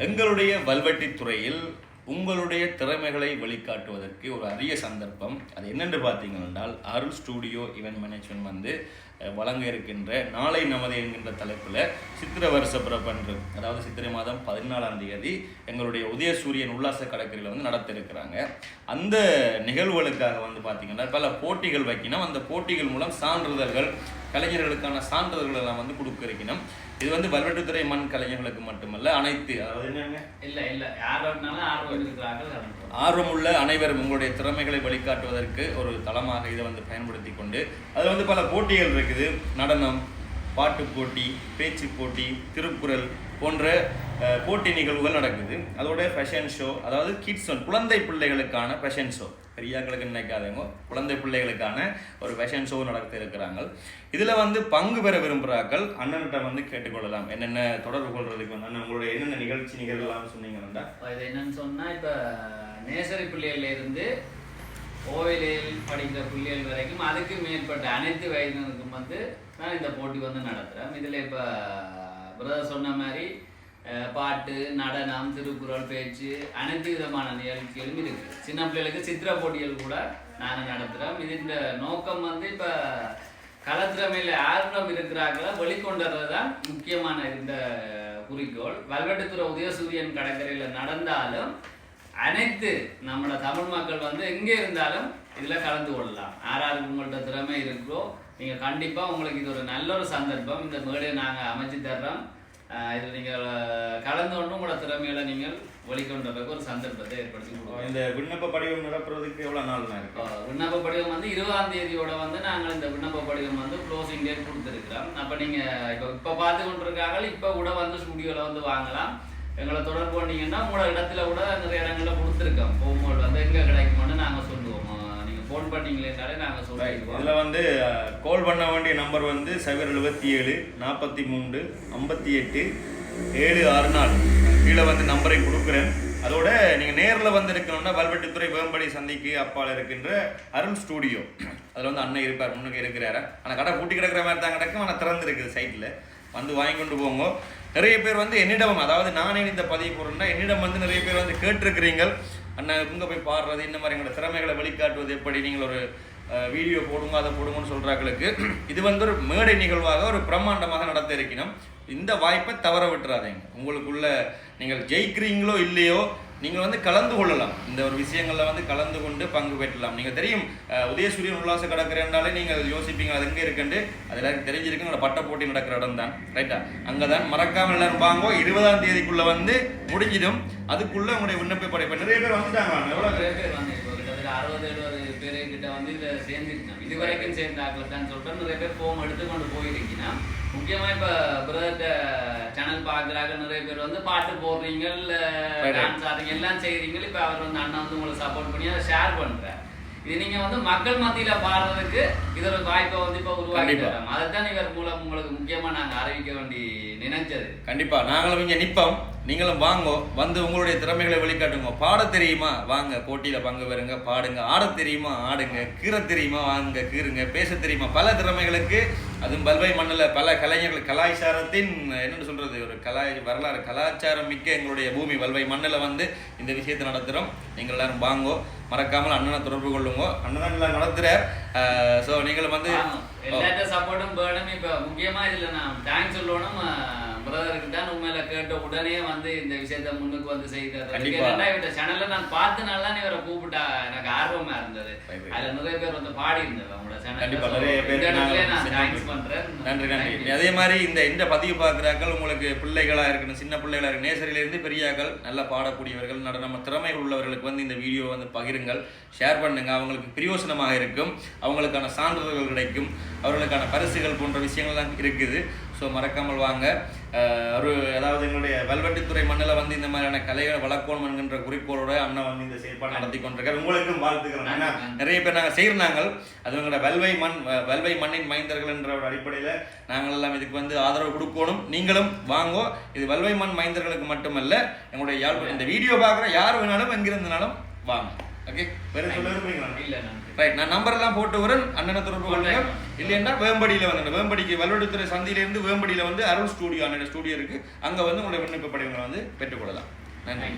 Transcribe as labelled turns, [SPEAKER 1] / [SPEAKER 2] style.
[SPEAKER 1] எங்களுடைய வல்வெட்டி துறையில் உங்களுடைய திறமைகளை வெளிக்காட்டுவதற்கு ஒரு அரிய சந்தர்ப்பம். அது என்னென்று பார்த்தீங்கன்னா, அருள் ஸ்டூடியோ ஈவென்ட் மேனேஜ்மெண்ட் வழங்க இருக்கின்ற நாளை நமது என்கின்ற தலைப்பில் சித்திரை வருஷ பிறப்பன்று, அதாவது சித்திரை மாதம் 14ஆம் தேதி எங்களுடைய உதயசூரியன் உல்லாச கடற்கரையில் நடத்த இருக்கிறாங்க. அந்த நிகழ்வுகளுக்காக பார்த்தீங்கன்னா பல போட்டிகள் வைக்கணும். அந்த போட்டிகள் மூலம் சான்றிதழ்கள், கலைஞர்களுக்கான சான்றிதழ்கள் எல்லாம் கொடுக்க இருக்கணும். இது வல்வெட்டுத்துறை மண் கலைஞர்களுக்கு மட்டுமல்ல, அனைத்து ஆர்வமுள்ள அனைவரும் உங்களுடைய திறமைகளை வெளிக்காட்டுவதற்கு ஒரு தளமாக இதை பயன்படுத்தி கொண்டு அது பல போட்டிகள் இருக்குது. நடனம், பாட்டு போட்டி, பேச்சு போட்டி, திருக்குறள் போன்ற போட்டி நிகழ்வுகள் நடக்குது. அதோட ஃபேஷன் ஷோ, அதாவது கிட்ஸ் குழந்தை பிள்ளைகளுக்கான ஃபேஷன் ஷோ, பெரியாக்களுக்கு நினைக்காதவங்க குழந்தை பிள்ளைகளுக்கான ஒரு ஃபேஷன் ஷோ நடத்த இருக்கிறாங்க. இதில் பங்கு பெற விரும்புகிறார்கள் அண்ணன்கிட்ட கேட்டுக்கொள்ளலாம். என்னென்ன தொடர்பு கொள்றதுக்கு அண்ணன் உங்களுடைய என்னென்ன நிகழ்வுலாம் சொன்னீங்கன்னா,
[SPEAKER 2] இது என்னன்னு சொன்னால், இப்போ நேசரி பிள்ளைகள்ல இருந்து கோவிலில் படிக்கிற பிள்ளைகள் வரைக்கும் அதுக்கு மேற்பட்ட அனைத்து வயதினருக்கும் நான் இந்த போட்டி நடத்துகிறேன். இதில் இப்போ பிரதர் சொன்ன மாதிரி பாட்டு, நடனம், திருக்குறள், பேச்சு, அனைத்து விதமான நிகழ்ச்சிகளும் இருக்குது. சின்ன பிள்ளைகளுக்கு சித்திர போட்டிகள் கூட நாங்கள் நடத்துகிறோம். இந்த நோக்கம் இப்போ கலத்திறமையில் ஆர்வம் இருக்கிறாங்களா வெளிக்கொண்டது தான் முக்கியமான இந்த குறிக்கோள். வல்வெட்டுத்துறை உதயசூரியன் கடற்கரையில் நடந்தாலும் அனைத்து நம்மளோட தமிழ் மக்கள் எங்கே இருந்தாலும் இதில் கலந்து கொள்ளலாம். யாராருக்கு உங்கள்கிட்ட திறமை இருக்கோ நீங்கள் கண்டிப்பாக உங்களுக்கு இது ஒரு நல்ல ஒரு சந்தர்ப்பம். இந்த மேடையை நாங்கள் அமைச்சு தர்றோம். இதில் நீங்கள் கலந்து கொண்டு உங்களோட திறமையில நீங்கள் வெளிக்கொண்டதுக்கு ஒரு சந்தர்ப்பத்தை ஏற்படுத்தி கொடுப்போம்.
[SPEAKER 1] இந்த விண்ணப்ப படிவம் நிரப்புறதுக்கு எவ்வளோ நாள் இருக்கும்?
[SPEAKER 2] விண்ணப்ப படிவம் 20ஆம் தேதியோட நாங்கள் இந்த விண்ணப்ப படிவம் க்ளோசிங் டேட் கொடுத்துருக்கிறோம். அப்போ நீங்கள் இப்போ பார்த்து கொண்டிருக்காங்க, இப்போ கூட ஸ்டுடியோவில் வாங்கலாம். எங்களை தொடர்பு பண்ணீங்கன்னா உங்களோட இடத்துல கூட நிறைய இடங்களில் கொடுத்துருக்கோம். போகும்போது எங்கே கிடைக்குமோன்னு நாங்கள் சொல்லுவோம். நீங்கள் ஃபோன் பண்ணீங்களேனாலே நாங்கள் சொல்லிடுவோம்.
[SPEAKER 1] இதில் கால் பண்ண வேண்டிய நம்பர் 077 43 58 764. கீழே நம்பரை கொடுக்குறேன். அதோட நீங்கள் நேரில் இருக்கணும்னா வல்வெட்டுத்துறை வேம்படி சந்திக்கு அப்பால் இருக்கின்ற அருள் ஸ்டூடியோ, அதில் அண்ணன் இருப்பார், முன்னுக்கு இருக்கிறாரு. ஆனால் கடை பூட்டி கிடக்கிற மாதிரி தான் கிடக்கும், ஆனால் திறந்துருக்குது சைட்டில். வாங்கி கொண்டு போங்க. நிறைய பேர் என்னிடம், அதாவது நானே இந்த பதிவு போடுறேன்னா என்னிடம் நிறைய பேர் கேட்டிருக்கிறீங்க, அண்ணன் இங்கே போய் பாடுறது, இந்த மாதிரி எங்களோட திறமைகளை வெளிக்காட்டுவது எப்படி, நீங்கள் ஒரு வீடியோ போடுங்க, அதை போடுங்கன்னு சொல்கிறாங்களுக்கு இது ஒரு மேடை நிகழ்வாக ஒரு பிரம்மாண்டமாக நடத்த இருக்கணும். இந்த வாய்ப்பை தவற விட்டுறாதீங்க. உங்களுக்குள்ள நீங்கள் ஜெயிக்கிறீங்களோ இல்லையோ நீங்கள் கலந்து கொள்ளலாம். இந்த ஒரு விஷயங்களில் கலந்து கொண்டு பங்கு பெற்றலாம். நீங்கள் தெரியும், உதயசூரியன் உல்லாச கடற்கரை என்றாலே நீங்கள் யோசிப்பீங்க அது எங்கே இருக்குண்டு. அது எல்லாருக்கும் தெரிஞ்சிருக்கு, உங்களோட பட்ட போட்டி நடக்கிற இடம் தான், ரைட்டா? அங்கே தான் மறக்காமல் எல்லாரும் வாங்கோ. 20ஆம் தேதிக்குள்ளே முடிஞ்சிடும். அதுக்குள்ளே உங்களுடைய விண்ணப்ப படைப்பு நிறைய பேர் வந்துட்டாங்க.
[SPEAKER 2] எவ்வளோ நிறைய பேர் கிட்டத்தட்ட 60-70 பேருக்கிட்ட இதில் சேர்ந்துருக்கணும். இது வரைக்கும் சேர்ந்தாக்கள் தான் சொல்கிறேன். நிறைய பேர் ஃபோம் எடுத்துக்கொண்டு போயிருக்கீங்கன்னா, முக்கியமாக இப்போ பிரதர்கிட்ட சேனல் பார்க்குறாங்க நிறைய பேர் பாட்டு போடுறீங்க, டான்ஸ் ஆடுறீங்க, எல்லாம் செய்கிறீங்க. இப்போ அவர் அண்ணா உங்களுக்கு சப்போர்ட் பண்ணி அதை ஷேர் பண்ணுறேன். இது நீங்கள் மக்கள் மத்தியில் பாடுறதுக்கு இது ஒரு வாய்ப்பை இப்போ உருவாக்கி தரோம். அதைத்தான் இவர் மூலம் உங்களுக்கு முக்கியமாக நாங்கள் அறிவிக்க வேண்டி நினைச்சது.
[SPEAKER 1] கண்டிப்பாக நாங்களும் இங்கே நிற்போம், நீங்களும் வாங்கோ. உங்களுடைய திறமைகளை வெளிக்காட்டுங்க. பாட தெரியுமா வாங்க, போட்டியில் பங்கு பெறுங்க, பாடுங்க. ஆட தெரியுமா ஆடுங்க, கீற தெரியுமா வாங்க கீறுங்க, பேச தெரியுமா. பல திறமைகளுக்கு, அதுவும் வல்வை மண்ணில் பல கலைஞர்கள், கலாச்சாரத்தின் என்னென்னு சொல்கிறது, ஒரு வரலாறு கலாச்சாரம் மிக்க எங்களுடைய பூமி வல்வை மண்ணில் இந்த விஷயத்தை நடத்துகிறோம். நீங்கள் எல்லாரும் வாங்கோ. மறக்காமல் அண்ணனை தொடர்பு கொள்ளுங்க. அண்ணன் தான் எல்லாம் நடத்துகிறார். ஸோ நீங்களும்
[SPEAKER 2] எல்லாத்த சப்போர்ட்டும் வேணும். இப்போ முக்கியமாக இதில் நான் தேங்க்ஸ் சொல்லணும் பிரதருக்கு தான். உண்மையில கேட்ட உடனே இந்த விஷயத்த முன்னுக்கு செய்த சேனல்ல நான் பார்த்தனால தான் இவரை கூப்பிட்டா எனக்கு ஆர்வமா இருந்தது. அதுல நிறைய பேர் பாடி இருந்தது அவங்களோட சேனல்.
[SPEAKER 1] நன்றி நன்றி. அதே மாதிரி இந்த பதிவு பார்க்குறாக்கள் உங்களுக்கு பிள்ளைகளா இருக்கணும், சின்ன பிள்ளைகளா இருக்கு, நேசரிலிருந்து பெரியாக்கள், நல்லா பாடக்கூடியவர்கள், நடன திறமைகள் உள்ளவர்களுக்கு இந்த வீடியோ பகிருங்கள், ஷேர் பண்ணுங்க. அவங்களுக்கு பிரயோசனமாக இருக்கும், அவங்களுக்கான சான்றிதழ்கள் கிடைக்கும், அவர்களுக்கான பரிசுகள் போன்ற விஷயங்கள்லாம் இருக்குது. ஸோ மறக்காமல் வாங்க. அதாவது எங்களுடைய வல்வெட்டுத்துறை மண்ணில் இந்த மாதிரியான கலைகளை வளர்க்கணும் என்கின்ற குறிக்கோளோட அண்ணன் இந்த செயற்பாடு நடத்தி கொண்டிருக்காரு. உங்களுக்கும் வாழ்த்துக்கிறோம். ஏன்னா நிறைய பேர் நாங்கள் செய்கிறாங்க. அது எங்களோட வல்வை மண்ணின் மைந்தர்கள் என்ற ஒரு அடிப்படையில் நாங்கள் எல்லாம் இதுக்கு ஆதரவு கொடுக்கணும். நீங்களும் வாங்கோ. இது வல்வை மண் மைந்தர்களுக்கு மட்டுமல்ல, எங்களுடைய யாழ்ப்பாணம் இந்த வீடியோ பார்க்குற யார் வேணாலும் எங்கிருந்தாலும் வாங்க. ஓகே, வேற சொல்ல விரும்புறீங்களா?
[SPEAKER 2] இல்ல நன்றி.
[SPEAKER 1] ரைட், நான் நம்பர் எல்லாம் போட்டு வரேன், அண்ணனை தொடர்பு கொள்ளுங்க. இல்லைன்னா வேம்படியில் வந்து வேம்படிக்கு வல்வெடுத்துறை சந்தியிலேருந்து வேம்படியில் வந்து அருள் ஸ்டூடியோ, அண்ணன் ஸ்டூடியோ இருக்கு, அங்கே வந்து உங்களுடைய விண்ணப்ப படிவங்களை வந்து பெற்றுக்கொள்ளலாம். நன்றி.